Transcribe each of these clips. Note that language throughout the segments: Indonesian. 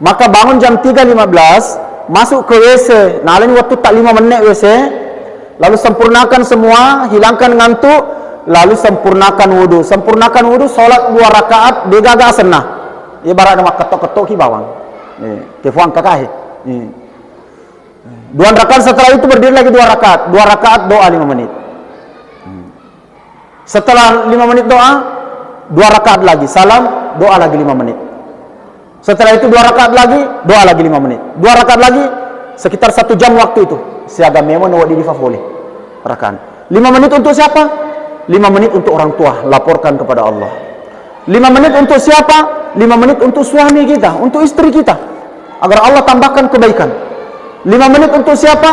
Maka bangun jam 3.15, masuk ke WC, nah ini waktu tak 5 menit WC, lalu sempurnakan semua, hilangkan ngantuk, lalu sempurnakan wudu. Sempurnakan wudu, solat 2 rakaat, degaga senah. Ibarat nama ketok-ketok ki bawang. Kefuang kakak. 2 rakaat setelah itu berdiri lagi 2 rakaat. 2 rakaat doa 5 menit. Setelah 5 menit doa, 2 rakaat lagi salam, doa lagi 5 menit. Setelah itu 2 rakaat lagi, doa lagi 5 menit. 2 rakaat lagi, sekitar 1 jam waktu itu. Siaga memo nawak di fafole. Rakaat. 5 menit untuk siapa? 5 menit untuk orang tua, laporkan kepada Allah. 5 menit untuk siapa? 5 menit untuk suami kita, untuk istri kita, agar Allah tambahkan kebaikan. 5 menit untuk siapa?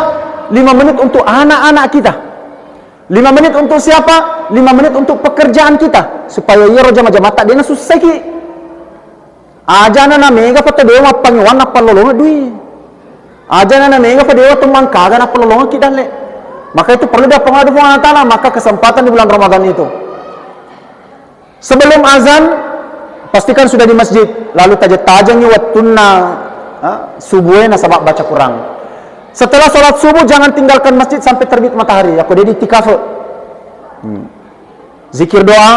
5 menit untuk anak-anak kita. 5 menit untuk siapa? 5 menit untuk pekerjaan kita, supaya ia roja mata dia susah ki. Aja na mega pata dewa pangwan apa lolonga dui. Aja na mega pata dewa tumang kaga apa lolonga kita le. Maka itu perlu dia pengadu Allah Ta'ala. Maka kesempatan di bulan Ramadan itu, sebelum azan pastikan sudah di masjid, lalu tajang-tajangnya wattuna subuhnya sabab baca Quran. Setelah sholat subuh jangan tinggalkan masjid sampai terbit matahari. Aku dedi tikafe. Zikir doa,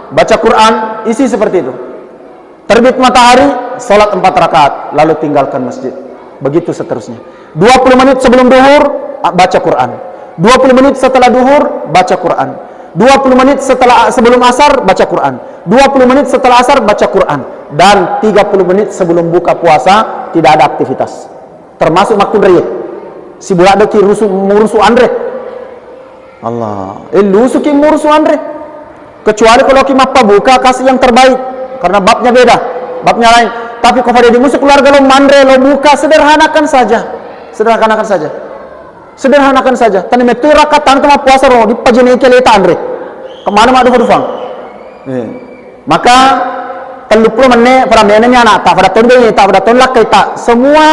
baca Quran, isi seperti itu. Terbit matahari, sholat 4 rakaat, lalu tinggalkan masjid. Begitu seterusnya. 20 menit sebelum duhur, baca Quran. 20 menit setelah duhur, baca Quran. 20 menit sebelum asar, baca Quran. 20 menit setelah asar, baca Quran. Dan 30 menit sebelum buka puasa, tidak ada aktivitas. Termasuk makin riyad. Si budak deki murusu andre. Allah. Lusu ki murusu andre. Kecuali kalau ki mappa buka, kasih yang terbaik. Karena babnya beda, babnya lain. Tapi kalau pada di musuh keluarga lo mandre, lo buka, sederhanakan saja. Sederhanakan saja. Sederhanakan saja. Tani metu rakatan kama puasa ro di pajene ke leta andre. Kemana mak do fang. Maka 30 menit para menenya anak tak pada tonde tak pada tonlak kita. Semua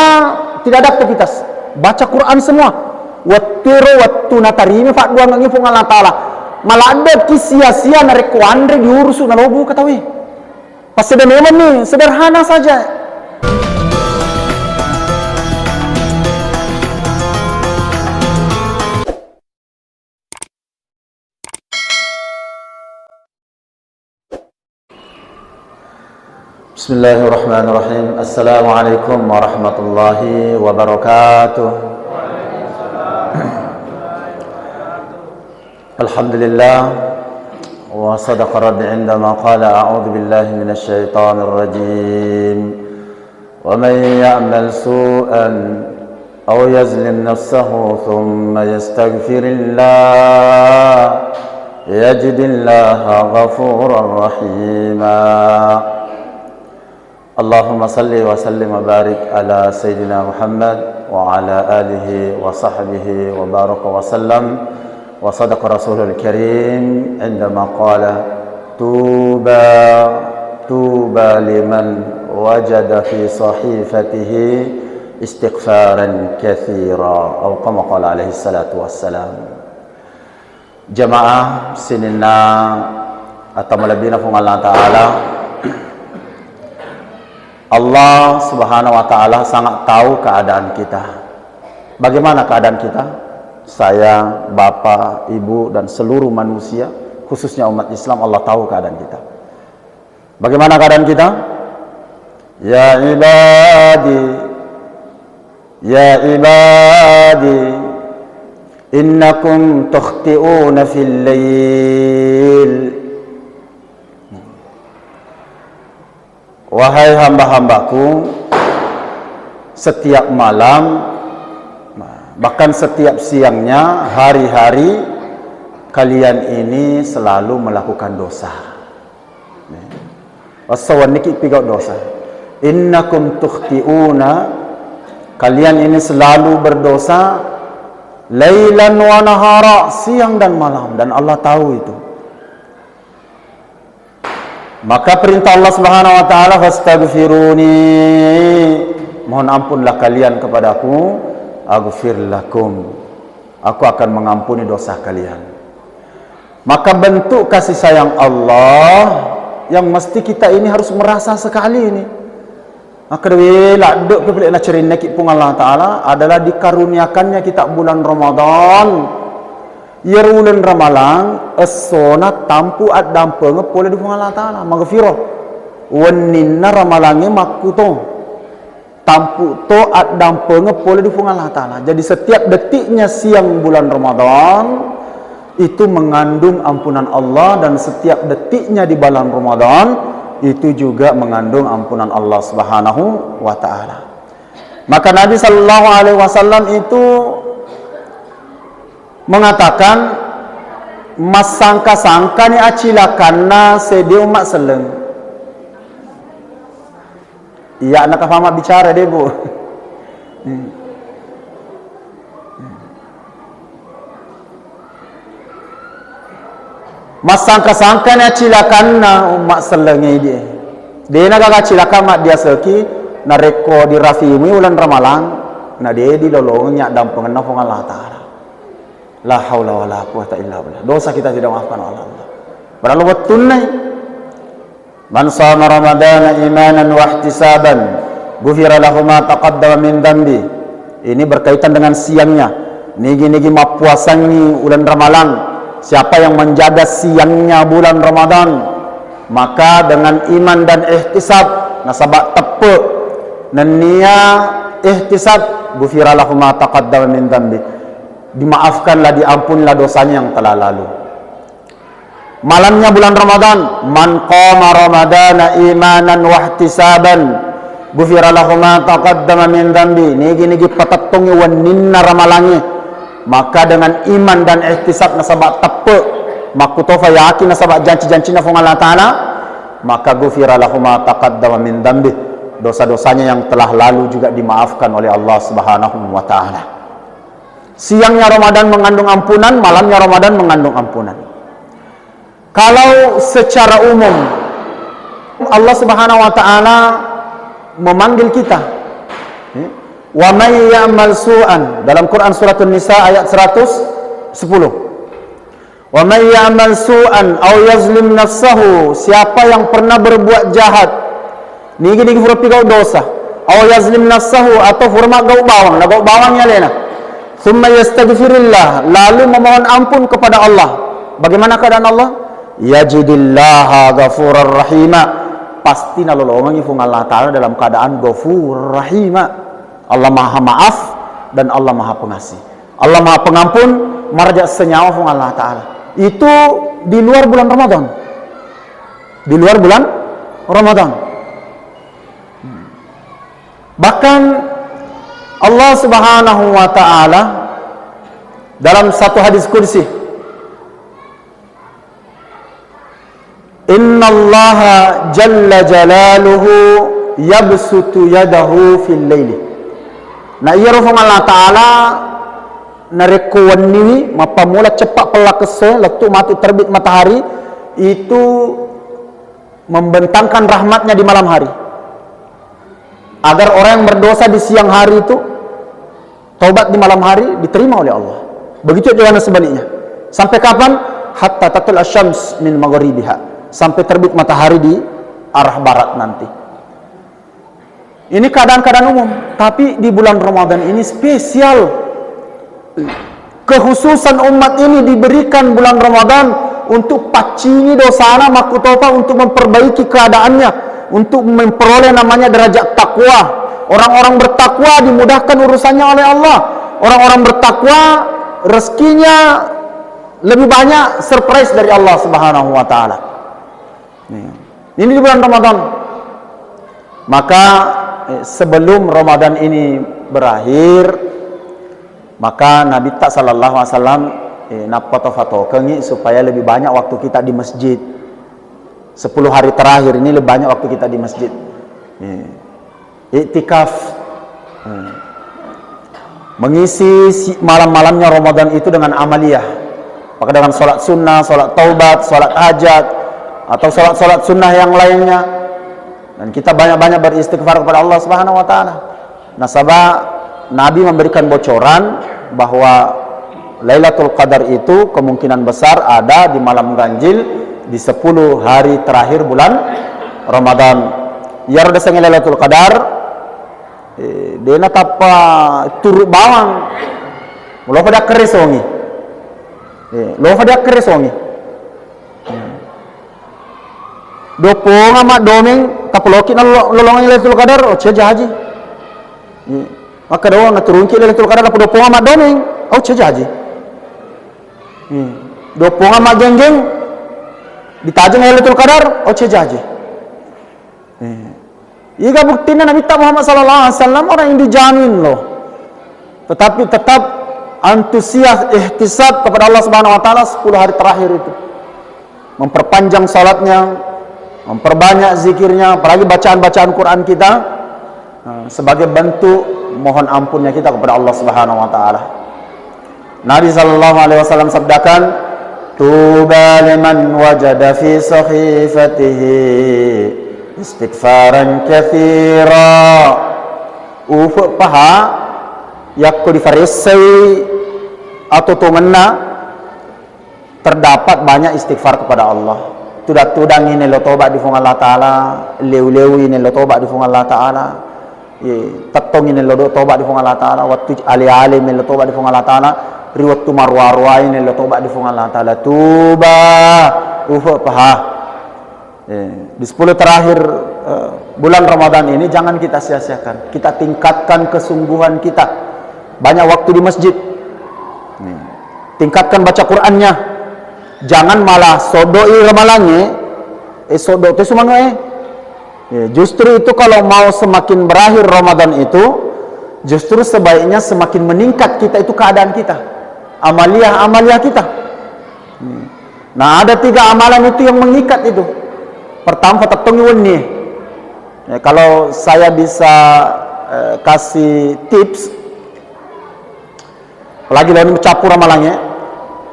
tidak ada aktivitas. Baca Quran semua. Wattiru wattuna tarimi fa dua ngi fung Allah Taala. Malah ada sia-sia narek ku andre diurusu na lobu katawi. Pas sudah memang nih, sederhana saja. Bismillahirrahmanirrahim. Assalamualaikum warahmatullahi wabarakatuh. Alhamdulillah. وصدق الرب عندما قال أعوذ بالله من الشيطان الرجيم ومن يعمل سوءا أو يظلم نفسه ثم يستغفر الله يجد الله غفورا رحيما اللهم صل وسلم وبارك على سيدنا محمد وعلى آله وصحبه وبارك وسلم وصدق رسول الكريم عندما قال طوبى لمن وجد في صحيفته استغفارا كثيرا أو كما قال عليه الصلاة والسلام. Jamaah sinina atau melebihna fung Allah Ta'ala, Allah Subhanahu wa Ta'ala sangat tahu keadaan kita. Bagaimana keadaan kita? Saya, bapak, ibu, dan seluruh manusia, khususnya umat Islam, Allah tahu keadaan kita. Bagaimana keadaan kita? Ya ibadi, innakum tukhti'una fil lail. Wahai hamba-hambaku, setiap malam, bahkan setiap siangnya, hari-hari kalian ini selalu melakukan dosa. Wasawaniki pigau dosa. Innakum tukhti'una, kalian ini selalu berdosa, lailan wa nahara, siang dan malam, dan Allah tahu itu. Maka perintah Allah Subhanahu wa Ta'ala, fastaghfiruni, mohon ampunlah kalian kepadaku, aghfir lakum, aku akan mengampuni dosa kalian. Maka bentuk kasih sayang Allah yang mesti kita ini harus merasa sekali ini. Maka dewela dek pelik nak cerin nakit pun Allah Taala adalah dikaruniakannya kita bulan Ramadan. Ya bulan Ramalang esona tampu ad dampe ngepole di pun Allah Taala maghfirah. Waninna Ramalange makuto. Tampu to ad dampe ngepole di pun Allah Taala. Jadi setiap detiknya siang bulan Ramadan itu mengandung ampunan Allah, dan setiap detiknya di bulan Ramadan itu juga mengandung ampunan Allah Subhanahu wa taala. Maka Nabi sallallahu alaihi wasallam itu mengatakan mas sangka-sangka ni acilakanna sedi umat seleng. Iya, nak faham bicara deh, Bu. Mas sangka-sangka ni cilakan na umat selengnya dia. Dia nak agak cilakan mak dia seki na reko di rafimi ulan Ramalang na dia di lolongnya dan pengenah pun Allah Taala. La haula wala quwata illa billah. Dosa kita tidak maafkan oleh Allah. Berlalu betul ni. Man shama Ramadana imanan wa ihtisaban, ghufira lahu ma taqaddama min dambi. Ini berkaitan dengan siangnya. Nigi-nigi mapuasangi ulan Ramalang. Siapa yang menjaga siangnya bulan Ramadan, maka dengan iman dan ihtisab, nasabak tepuk dan niat ihtisab, ghufira lahu ma taqaddama min dambi, dimaafkanlah, diampunilah dosanya yang telah lalu. Malamnya bulan Ramadan, man qama ramadana imanan wa ihtisaban, ghufira lahu ma taqaddama min dambi. Nigi-nigi patattungi waninna ramalangi, maka dengan iman dan ihtisab nasabak tepuk makutofa yakin nasabak janji-janji na Allah Ta'ala, maka ghufira lahu ma taqaddama min dambi, dosa-dosanya yang telah lalu juga dimaafkan oleh Allah Subhanahu wa taala. Siangnya Ramadan mengandung ampunan, malamnya Ramadan mengandung ampunan. Kalau secara umum Allah Subhanahu wa taala memanggil kita, wa may ya'mal su'an, dalam Quran surat An-Nisa ayat 110. Wa may ya'mal su'an aw yazlim nafsahu, siapa yang pernah berbuat jahat, nigi huruf kau dosa, aw yazlim nafsahu, atau hurma gau bawang, na gau bawangnya lena. Thumma yastaghfirullah, lalu memohon ampun kepada Allah. Bagaimana keadaan Allah? Yajidillaha ghafurar rahima, pasti nalolongangi fung Allah Ta'ala dalam keadaan ghafur rahima. Allah maha maaf dan Allah maha pengasih. Allah maha pengampun, marja senyawa fung Allah Ta'ala. Itu di luar bulan Ramadan. Di luar bulan Ramadan. Bahkan Allah Subhanahu wa taala dalam satu hadis qudsi, innallaha jalla jalaluhu yabsutu yadahu fil laili. Na iya rufung Allah Ta'ala narekuan niwi mapamula cepat pelakese letu mati terbit matahari, itu membentangkan rahmatnya di malam hari, agar orang yang berdosa di siang hari itu taubat di malam hari diterima oleh Allah. Begitu juga sebaliknya. Sampai kapan? Hatta tatul asyams min maghribiha, sampai terbit matahari di arah barat nanti. Ini keadaan-keadaan umum, tapi di bulan Ramadan ini spesial. Kekhususan umat ini diberikan bulan Ramadan untuk pacingi dosana makutopa, untuk memperbaiki keadaannya, untuk memperoleh namanya derajat takwa. Orang-orang bertakwa dimudahkan urusannya oleh Allah. Orang-orang bertakwa rezekinya lebih banyak, surprise dari Allah Subhanahu wa taala. Ini di bulan Ramadan. Maka sebelum Ramadan ini berakhir, maka Nabi tak sallallahu alaihi wasallam napoto-fato kengi supaya lebih banyak waktu kita di masjid. 10 hari terakhir ini lebih banyak waktu kita di masjid. Iktikaf, mengisi malam-malamnya Ramadan itu dengan amaliyah, maka dengan sholat sunnah, sholat taubat, sholat hajat, atau sholat-sholat sunnah yang lainnya. Dan kita banyak-banyak beristighfar kepada Allah Subhanahu wa taala. Nasabah Nabi memberikan bocoran bahwa Lailatul Qadar itu kemungkinan besar ada di malam ganjil di 10 hari terakhir bulan Ramadan. Ya rada sange Lailatul Qadar Dena tapa turut bawang. Lo pada keresongi. Lo pada keresongi. Dopong amat domeng tapolokin lolongan Lailatul Qadar ceja haji. Maka doang ngaturunki Lailatul Qadar dapat dopong amat domeng ceja haji. Dopong amat geng-geng ditajeng Lailatul Qadar ceja haji. Iga buktinya Nabi Muhammad sallallahu alaihi wasallam orang yang dijamin loh. Tetapi tetap antusias ihtisab kepada Allah Subhanahu wa taala 10 hari terakhir itu. Memperpanjang salatnya, memperbanyak zikirnya, apalagi bacaan-bacaan Quran kita sebagai bentuk mohon ampunnya kita kepada Allah Subhanahu wa taala. Nabi sallallahu alaihi wasallam sabdakan, "Tuba liman wajada fi sahifatihi istighfaran katsira." Ufuk paha yakku di farisai atau tumenna terdapat banyak istighfar kepada Allah. Tudang ini lo tobat di fung Allah Ta'ala, leu-leu ini lo tobat di fung Allah Ta'ala, tetong ini lo tobat di fung Allah Ta'ala, waktu ali-ali ini lo tobat di fung Allah Ta'ala, riwatu marwa-marwa ini lo tobat di fung Allah Ta'ala. Tuba ufuk paha. Di 10 terakhir bulan Ramadan ini jangan kita sia-siakan. Kita tingkatkan kesungguhan kita. Banyak waktu di masjid. Tingkatkan baca Qur'annya. Jangan malah sodoi ramalannya. Sodoi itu semangat. Justru itu kalau mau semakin berakhir Ramadan itu, justru sebaiknya semakin meningkat kita itu keadaan kita. Amaliah kita. Nah, ada 3 amalan itu yang mengikat itu. Pertama, fatatong nih. Kalau saya bisa kasih tips, apalagi lalu mencampur amalannya,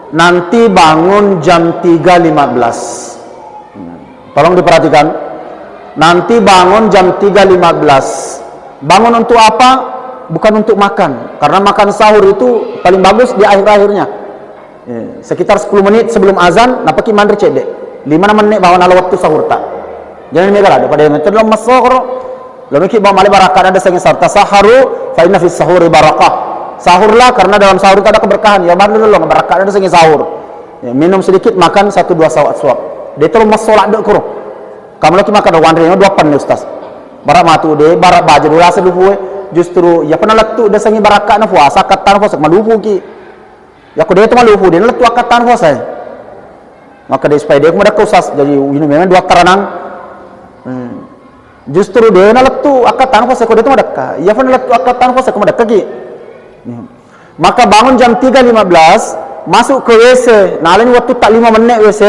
nanti bangun jam 3.15. Tolong diperhatikan. Nanti bangun jam 3.15. Bangun untuk apa? Bukan untuk makan. Karena makan sahur itu paling bagus di akhir-akhirnya. Sekitar 10 menit sebelum azan, napaki mandri cedek. 5 menit bawa nala waktu sahur tak. Jangan megala daripada metode dalam masahur. Lalu kita bawa mali barakat ada sehingga sahur. Tasaharu fa inna fi sahuri barakah. Sahurlah karena dalam sahur itu ada keberkahan. Ya baru dulu barakat ada sehingga sahur. Minum sedikit, makan 1-2 suap. Dia terus masolat dek kurang. Kamu lagi makan wandri 2 pan nih ustaz. Barak matu deh, barak baju dulu asa dulu. Justru ya pernah letu ada sehingga barakat na puasa katan puasa malupu ki. Ya aku dia tu malupu dia letu katan puasa. Maka dia supaya dia kemudian kusas jadi ini memang 2 teranang. Justru dia na letu akatan puasa aku dia tu madakka. Ya pernah letu akatan puasa aku madakka ki. Maka bangun jam 3.15, masuk ke WC, nalin waktu tak 5 menit WC,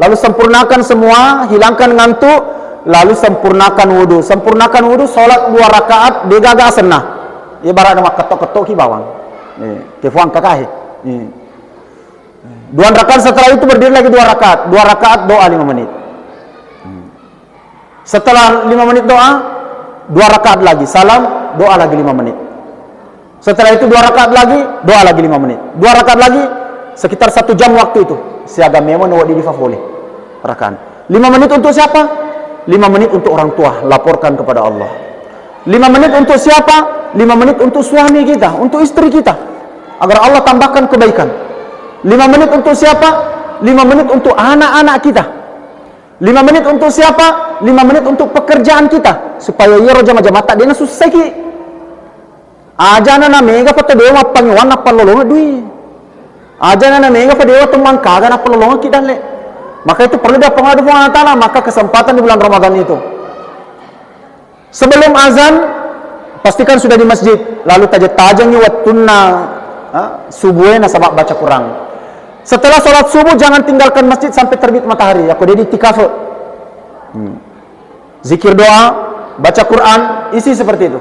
lalu sempurnakan semua, hilangkan ngantuk, lalu sempurnakan wudu. Sempurnakan wudu, solat 2 rakaat, digaga senah. Ibarat nama ketok-ketok ki bawang. Kefuang kakak. 2 rakaat setelah itu berdiri lagi 2 rakaat. 2 rakaat doa 5 menit. Setelah 5 menit doa, 2 rakaat lagi. Salam, doa lagi 5 menit. Setelah itu 2 rakaat lagi, doa lagi 5 menit. 2 rakaat lagi, sekitar 1 jam waktu itu. Siaga memo nawadi di favole. Rakaat. 5 menit untuk siapa? 5 menit untuk orang tua, laporkan kepada Allah. 5 menit untuk siapa? 5 menit untuk suami kita, untuk istri kita. Agar Allah tambahkan kebaikan. 5 menit untuk siapa? 5 menit untuk anak-anak kita. 5 menit untuk siapa? 5 menit untuk pekerjaan kita. Supaya ia roja majam mata dia na susah ki. Aja na mega pata dewa pangwan apa lolonga dui. Aja na mega pata dewa teman kaga apa lolonga kita le. Maka itu perlu dia pengadu Allah Ta'ala. Maka kesempatan di bulan Ramadan itu. Sebelum azan, pastikan sudah di masjid. Lalu tajang-tajang watunna subuhnya sabab baca Quran. Setelah sholat subuh jangan tinggalkan masjid sampai terbit matahari. Aku jadi tikaf. Zikir doa, baca Quran, isi seperti itu.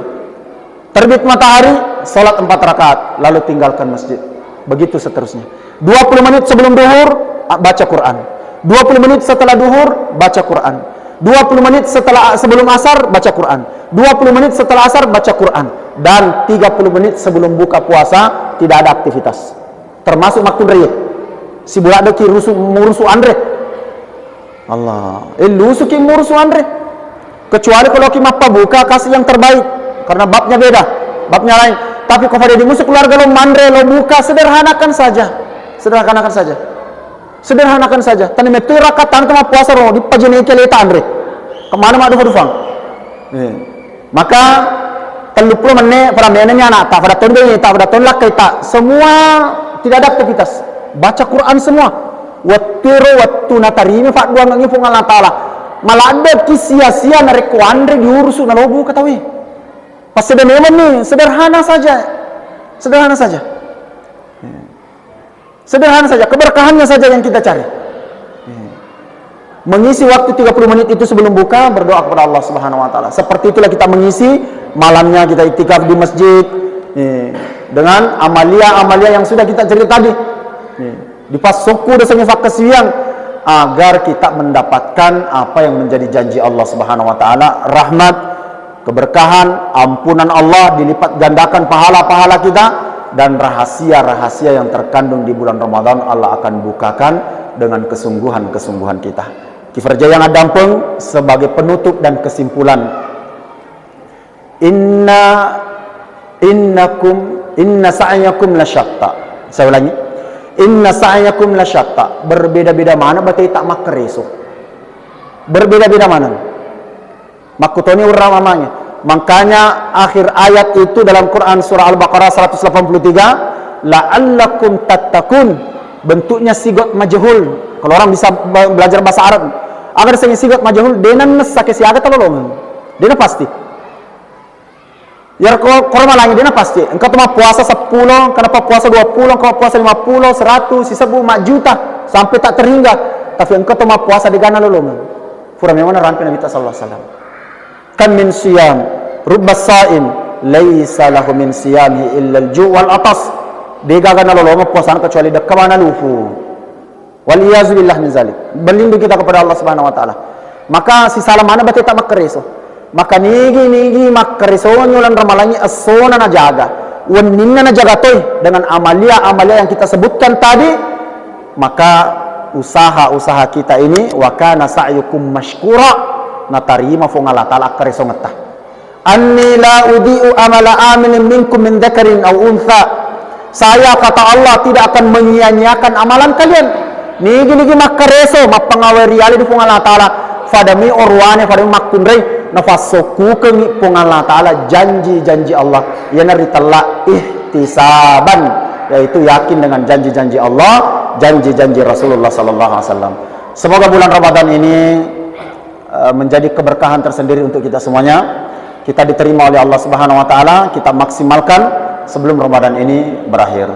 Terbit matahari, sholat 4 rakaat, lalu tinggalkan masjid. Begitu seterusnya. 20 menit sebelum duhur, baca Quran. 20 menit setelah duhur, baca Quran. 20 menit sebelum asar, baca Quran. 20 menit setelah asar, baca Quran. Dan 30 menit sebelum buka puasa, tidak ada aktivitas. Termasuk maktub riyad. Si budak deki murusu andre. Allah. Lusu ki murusu andre. Kecuali kalau ki mappa buka kasih yang terbaik. karena babnya beda, babnya lain. Tapi kepada di musuh keluarga lo mandre lo buka, sederhanakan saja. Sederhanakan saja. Sederhanakan saja. Tani metu rakat tan kama puasa ro di pajene keleta andre. Kemana mak dufang. Maka 30 menit para menenya anak tak pada tonde tak pada tonlak kita semua tidak ada aktivitas. Baca Quran semua. Wattiro wattu natarimi fak dua ngi fungal Allah taala. Malah ada sia-sia narek kuandre diurus na lobu katawi. Pas sudah memang nih sederhana saja. Sederhana saja. Sederhana saja, keberkahannya saja yang kita cari. Mengisi waktu 30 menit itu sebelum buka berdoa kepada Allah Subhanahu wa taala. Seperti itulah kita mengisi malamnya kita iktikaf di masjid dengan amalia-amalia yang sudah kita cerita tadi. Di pas suku dasarnya fakas siang agar kita mendapatkan apa yang menjadi janji Allah Subhanahu wa taala, rahmat, keberkahan, ampunan Allah, dilipat gandakan pahala-pahala kita, dan rahasia-rahasia yang terkandung di bulan Ramadan Allah akan bukakan dengan kesungguhan-kesungguhan kita. Kifarja yang adampeng sebagai penutup dan kesimpulan. Inna sa'yakum lasyatta. Saya ulangi. Inna sa'yakum lasyatta. Berbeda-beda mana berarti tak makar esok. Berbeda-beda mana? Makutoni uramamanya. Makanya akhir ayat itu dalam Quran surah Al-Baqarah 183, la'allakum tattaqun, bentuknya sigot majhul. Kalau orang bisa belajar bahasa Arab, agar saya sigot majhul denan sakit siaga tolong. Dena pasti. Ya kalau malangi dena pasti. Engkau cuma puasa 10, kenapa puasa 20, engkau puasa 50, 100, sisa 5 juta sampai tak terhingga. Tapi engkau cuma puasa di gana lolong. Fura memang rampi Nabi sallallahu alaihi wasallam. Kan min siyam rubbas saim laisa lahu min siyami illa al-ju' wal atas. Dega gana lolong puasaan kecuali dekamana lufu. Wal iyazu billah min zalik. Berlindung kita kepada Allah Subhanahu wa taala. Maka si salam mana berarti tak makreso. Maka nigi makreso nyulan ramalannya asona na jaga. Waninna na jaga toy dengan amalia-amalia yang kita sebutkan tadi. Maka usaha-usaha kita ini wa kana sa'yukum mashkura, natarima fo ngala taala kareso ngata. Anni la udi'u amala aminin minkum min dzakarin aw untha. Saya kata Allah tidak akan menyia-nyiakan amalan kalian. Nigi makareso mapangawari ali di fo ngala taala fadami orwane fadami makunrei nafasoku kengi fo ngala taala janji-janji Allah yana ritalla ihtisaban, yaitu yakin dengan janji-janji Allah, janji-janji Rasulullah sallallahu alaihi wasallam. Semoga bulan Ramadan ini menjadi keberkahan tersendiri untuk kita semuanya. Kita diterima oleh Allah Subhanahu wa taala, kita maksimalkan sebelum Ramadan ini berakhir.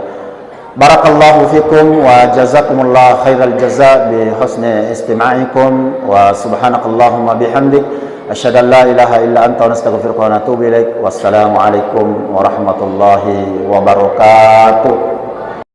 Barakallahu fikum wa jazakumullah khairal jaza bi husni istima'ikum wa subhanakallahumma bihamdik asyhadu an la ilaha illa anta nastaghfiruka wa natubu ilaik. Wassalamu alaikum warahmatullahi wabarakatuh.